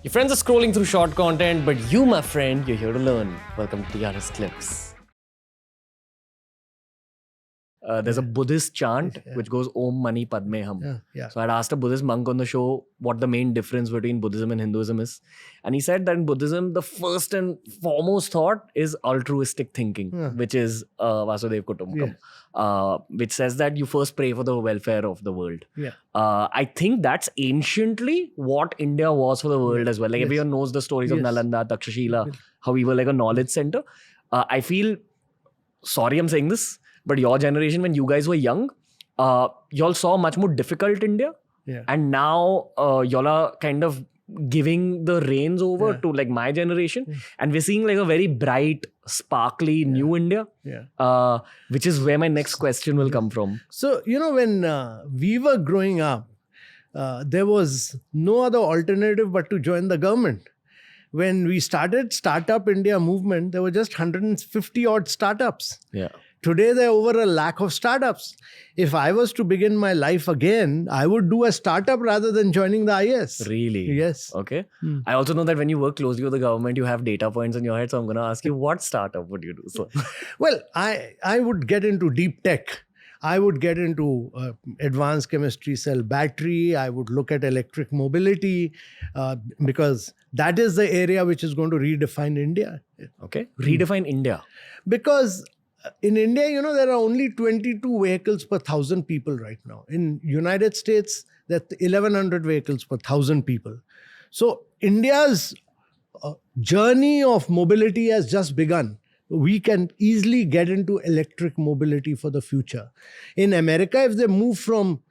Your friends are scrolling through short content, but you, my friend, you're here to learn. Welcome to TRS Clips. There's a Buddhist chant which goes Om Mani Padme Hum. So I'd asked a Buddhist monk on the show what the main difference between Buddhism and Hinduism is. And he said that in Buddhism, the first and foremost thought is altruistic thinking, which is Vasudev Kutumbakam, which says that you first pray for the welfare of the world. I think that's anciently what India was for the world as well. Like everyone knows the stories of Nalanda, Takshashila, how we were like a knowledge center. I feel, sorry I'm saying this, but your generation, when you guys were young, y'all saw a much more difficult India. And now y'all are kind of giving the reins over to like my generation. And we're seeing like a very bright, sparkly new India, which is where my next question will come from. So, you know, when we were growing up, there was no other alternative but to join the government. When we started Startup India movement, there were just 150 odd startups. Today, there are over 1 lakh of startups. If I was to begin my life again, I would do a startup rather than joining the IS. Really? Yes. Okay. I also know that when you work closely with the government, you have data points in your head. So I'm going to ask you, what startup would you do? So, well, I would get into deep tech. I would get into advanced chemistry cell battery. I would look at electric mobility because that is the area which is going to redefine India. Okay. Redefine India. Because in India, you know, there are only 22 vehicles per 1,000 people right now. In United States, there are 1,100 vehicles per 1,000 people. So India's journey of mobility has just begun. We can easily get into electric mobility for the future. In America, if they move from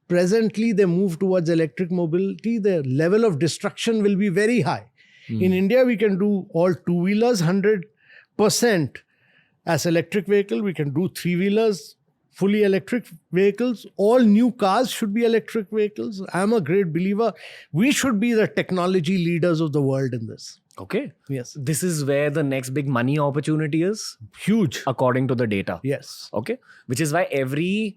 presently, they move towards electric mobility, the level of destruction will be very high. In India, we can do all two-wheelers 100% as electric vehicle. We can do three-wheelers, fully electric vehicles. All new cars should be electric vehicles. I'm a great believer. We should be the technology leaders of the world in this. Okay. Yes. This is where the next big money opportunity is. Huge. According to the data. Yes. Okay. Which is why every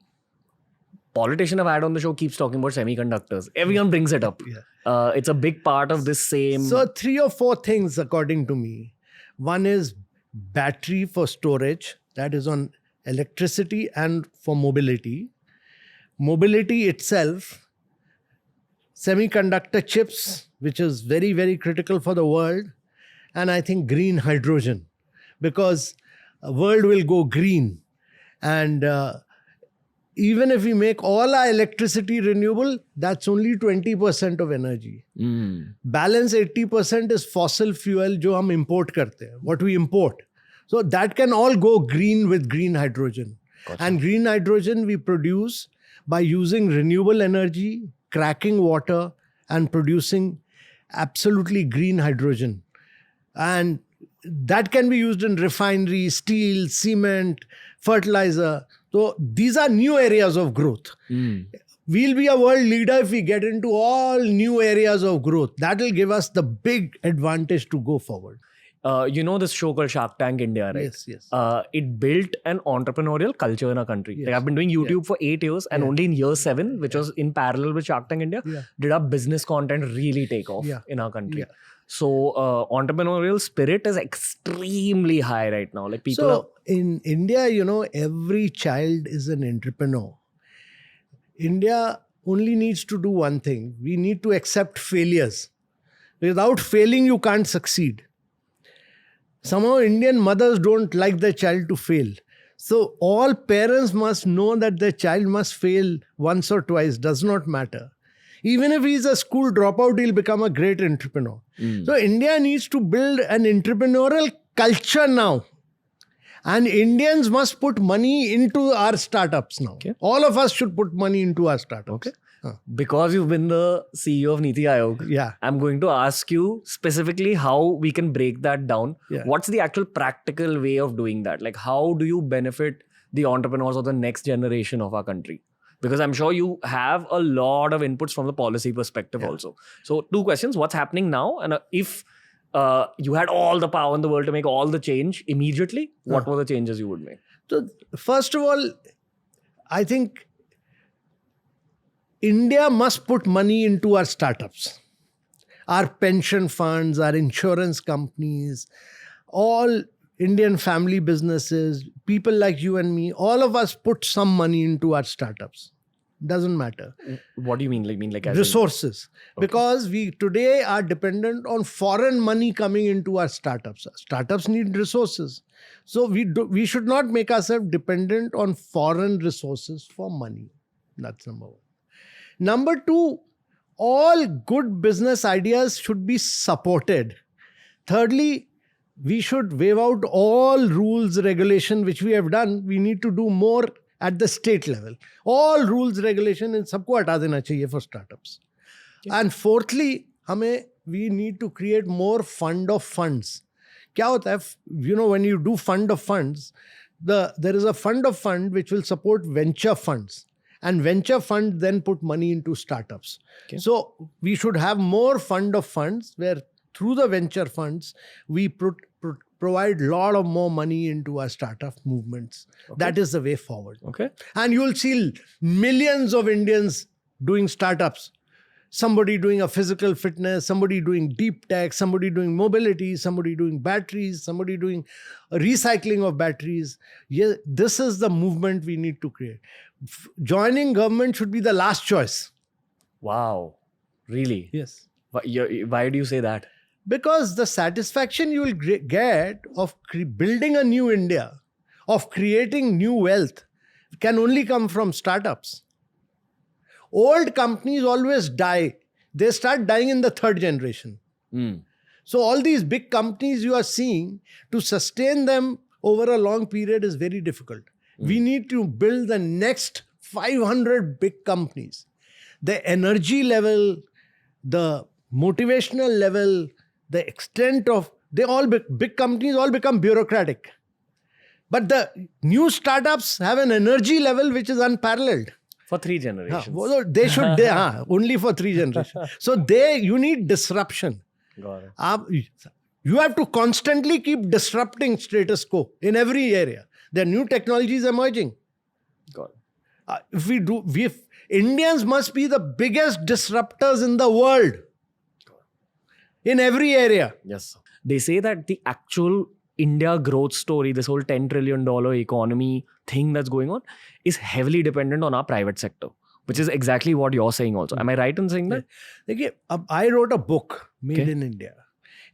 politician I've had on the show keeps talking about semiconductors. Everyone brings it up. It's a big part of this same. So 3 or 4 things according to me. One is battery for storage, that is on electricity and for mobility. Mobility itself, semiconductor chips, which is very, very critical for the world. And I think green hydrogen, because the world will go green. And even if we make all our electricity renewable, that's only 20% of energy. Balance 80% is fossil fuel, jo hum import karte hain, what we import. So that can all go green with green hydrogen. And green hydrogen we produce by using renewable energy, cracking water, and producing absolutely green hydrogen. And that can be used in refinery, steel, cement, fertilizer. So these are new areas of growth. We'll be a world leader if we get into all new areas of growth. That will give us the big advantage to go forward. You know this show called Shark Tank India, right? Yes. It built an entrepreneurial culture in our country. Like I've been doing YouTube for 8 years, and only in year 7, which was in parallel with Shark Tank India, did our business content really take off in our country. So entrepreneurial spirit is extremely high right now. Like people in India, you know, every child is an entrepreneur. India only needs to do one thing. We need to accept failures. Without failing, you can't succeed. Somehow Indian mothers don't like their child to fail. So all parents must know that their child must fail once or twice, does not matter. Even if he's a school dropout, he'll become a great entrepreneur. So India needs to build an entrepreneurial culture now. And Indians must put money into our startups now. All of us should put money into our startups. Because you've been the CEO of NITI Aayog, I'm going to ask you specifically how we can break that down. What's the actual practical way of doing that? Like, how do you benefit the entrepreneurs of the next generation of our country? Because I'm sure you have a lot of inputs from the policy perspective also. So 2 questions. What's happening now? And if you had all the power in the world to make all the change immediately, what were the changes you would make? So first of all, I think India must put money into our startups. our pension funds, our insurance companies, all Indian family businesses, people like you and me, all of us put some money into our startups. Doesn't matter. What do you mean? Like as resources. Okay. Because we today are dependent on foreign money coming into our startups. Startups need resources. So we should not make ourselves dependent on foreign resources for money. That's number one. Number two, all good business ideas should be supported. Thirdly, we should waive out all rules, regulation, which we have done. We need to do more at the state level. All rules, regulation, in sabko hata dena chahiye for startups. Okay. And fourthly, we need to create more fund of funds. Kya hota hai? When you do fund of funds, there is a fund of fund which will support venture funds. And venture fund then put money into startups. Okay. So we should have more fund of funds where through the venture funds, we provide a lot of more money into our startup movements. Okay. That is the way forward. Okay. And you'll see millions of Indians doing startups. Somebody doing a physical fitness, somebody doing deep tech, somebody doing mobility, somebody doing batteries, somebody doing recycling of batteries. Yeah, this is the movement we need to create. Joining government should be the last choice. Wow. Really? Yes. Why do you say that? Because the satisfaction you will get of building a new India, of creating new wealth, can only come from startups. Old companies always die. They start dying in the third generation. So all these big companies you are seeing, to sustain them over a long period is very difficult. We need to build the next 500 big companies. The energy level, the motivational level, the extent of, big companies all become bureaucratic. But the new startups have an energy level which is unparalleled. For 3 generations. They should, only for 3 generations. So you need disruption. Got it. You have to constantly keep disrupting status quo in every area. There are new technologies emerging. Got it. If Indians must be the biggest disruptors in the world. In every area. Yes. They say that the actual India growth story, this whole $10 trillion economy thing that's going on, is heavily dependent on our private sector, which is exactly what you're saying also. Am I right in saying that? I wrote a book, Made in India.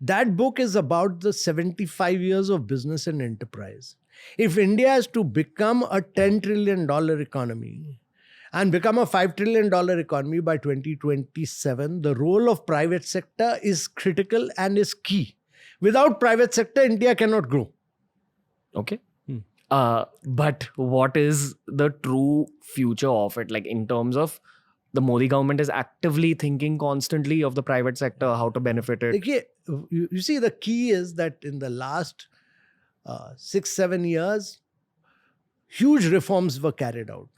That book is about the 75 years of business and enterprise. If India is to become a $10 trillion economy, and become a $5 trillion economy by 2027, the role of private sector is critical and is key. Without private sector, India cannot grow. Okay. But what is the true future of it? Like in terms of the Modi government is actively thinking constantly of the private sector, how to benefit it. You see, the key is that in the last 6-7 years, huge reforms were carried out.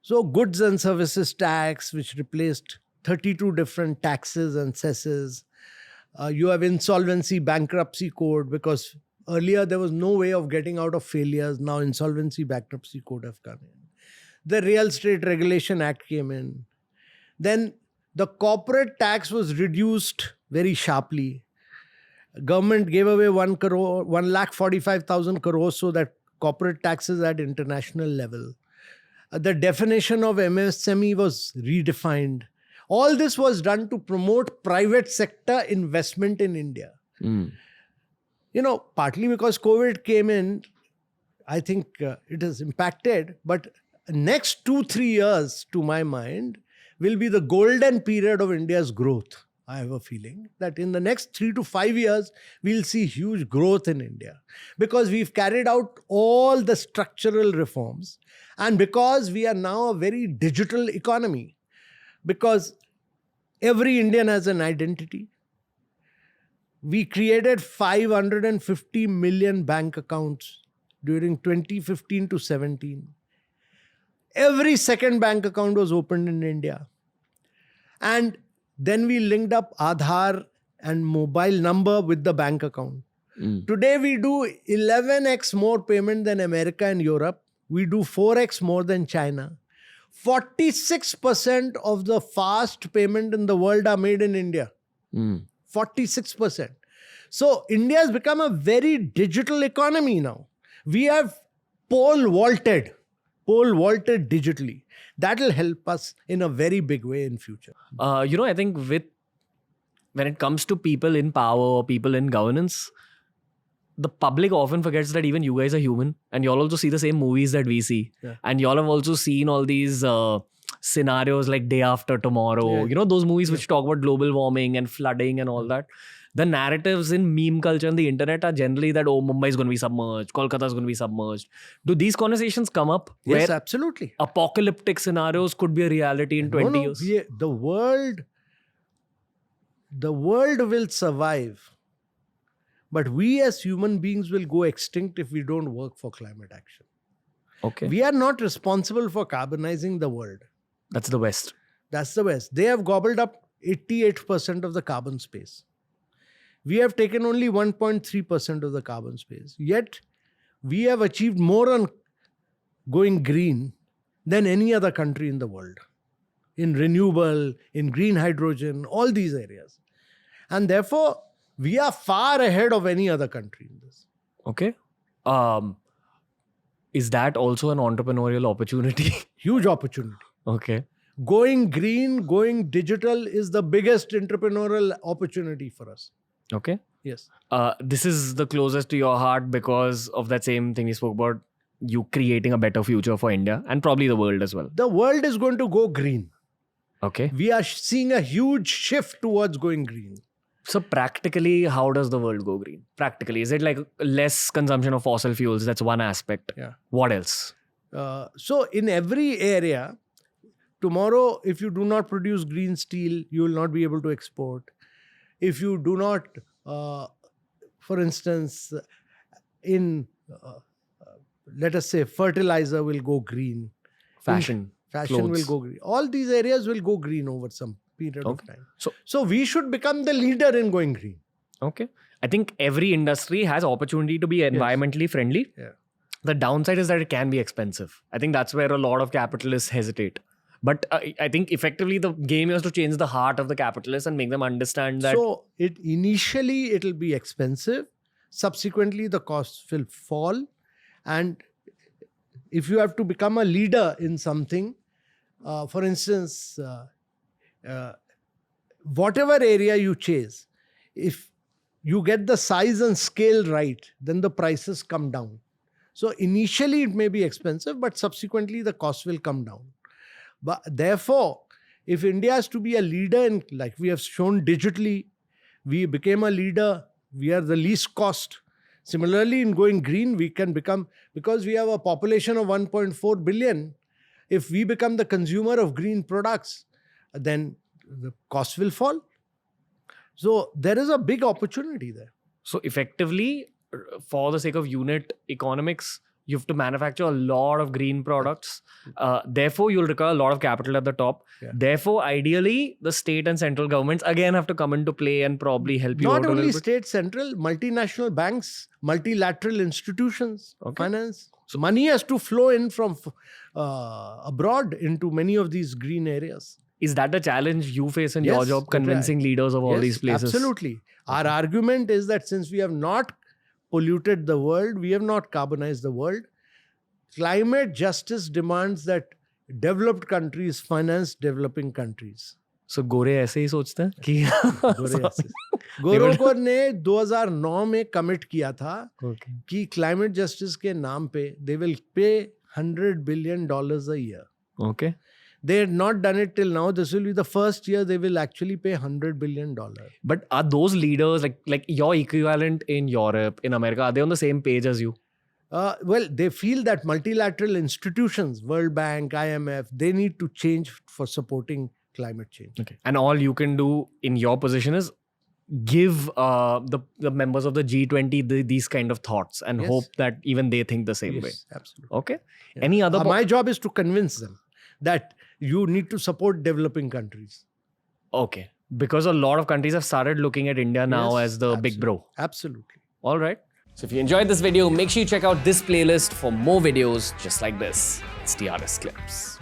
So goods and services tax, which replaced 32 different taxes and cesses. You have insolvency bankruptcy code, because earlier there was no way of getting out of failures. Now insolvency bankruptcy code have come in. The Real Estate Regulation Act came in. Then the corporate tax was reduced very sharply. Government gave away 1,45,000 crores so that corporate taxes at international level. The definition of MSME was redefined. All this was done to promote private sector investment in India. Partly because COVID came in, I think it has impacted. But next 2-3 years, to my mind, will be the golden period of India's growth. I have a feeling that in the next 3 to 5 years, we'll see huge growth in India. Because we've carried out all the structural reforms. And because we are now a very digital economy. Because every Indian has an identity. We created 550 million bank accounts during 2015 to 17. Every second bank account was opened in India. And then we linked up Aadhaar and mobile number with the bank account. Today we do 11x more payment than America and Europe. We do 4x more than China. 46% of the fast payment in the world are made in India. 46%. So India has become a very digital economy now. We have pole vaulted digitally. That will help us in a very big way in future. I think when it comes to people in power or people in governance, the public often forgets that even you guys are human, and y'all also see the same movies that we see. Yeah. And y'all have also seen all these scenarios like Day After Tomorrow, those movies which talk about global warming and flooding and all that. The narratives in meme culture and the internet are generally that, Mumbai is going to be submerged, Kolkata is going to be submerged. Do these conversations come up? Yes, where absolutely. Apocalyptic scenarios could be a reality in 20 years? The world will survive. But we as human beings will go extinct if we don't work for climate action. Okay. We are not responsible for carbonizing the world. That's the West. They have gobbled up 88% of the carbon space. We have taken only 1.3% of the carbon space. Yet, we have achieved more on going green than any other country in the world. In renewable, in green hydrogen, all these areas. And therefore, we are far ahead of any other country in this. Okay. Is that also an entrepreneurial opportunity? Huge opportunity. Okay. Going green, going digital is the biggest entrepreneurial opportunity for us. Okay. Yes. This is the closest to your heart because of that same thing you spoke about, you creating a better future for India and probably the world as well. The world is going to go green. Okay. We are seeing a huge shift towards going green. So practically, how does the world go green? Practically, is it like less consumption of fossil fuels? That's one aspect. Yeah. What else? So in every area, tomorrow, if you do not produce green steel, you will not be able to export. If you do not, for instance, let us say fertilizer will go green. Fashion Fashion will go green. All these areas will go green over some period of time. So we should become the leader in going green. Okay. I think every industry has opportunity to be environmentally friendly. Yeah. The downside is that it can be expensive. I think that's where a lot of capitalists hesitate. But I think effectively the game is to change the heart of the capitalists and make them understand that. So initially it will be expensive. Subsequently the costs will fall. And if you have to become a leader in something, for instance, whatever area you chase, if you get the size and scale right, then the prices come down. So initially it may be expensive, but subsequently the cost will come down. But therefore, if India has to be a leader in, like we have shown digitally, we became a leader, we are the least cost. Similarly, in going green, we can become, because we have a population of 1.4 billion, if we become the consumer of green products, then the cost will fall. So there is a big opportunity there. So effectively, for the sake of unit economics, you have to manufacture a lot of green products. Therefore, you'll require a lot of capital at the top. Yeah. Therefore, ideally, the state and central governments again have to come into play and probably help you out. Not only state, central, multinational banks, multilateral institutions, finance. So money has to flow in from abroad into many of these green areas. Is that the challenge you face in your job, convincing leaders of all these places? Absolutely. Our argument is that since we have not polluted the world, we have not carbonized the world, climate justice demands that developed countries finance developing countries. So गोरे ऐसे ही सोचते हैं कि गोरों को ने 2009 में commit किया था कि क्लाइमेट जस्टिस के नाम पे they will pay $100 billion a year. Okay. They had not done it till now. This will be the first year they will actually pay $100 billion. But are those leaders, like your equivalent in Europe, in America, are they on the same page as you? Well, they feel that multilateral institutions, World Bank, IMF, they need to change for supporting climate change. Okay. And all you can do in your position is give the members of the G20 these kind of thoughts and hope that even they think the same way. Absolutely. Okay. Yeah. Any other? My job is to convince them that you need to support developing countries. Okay. Because a lot of countries have started looking at India now as the big bro. Absolutely. All right. So if you enjoyed this video, make sure you check out this playlist for more videos just like this. It's TRS Clips.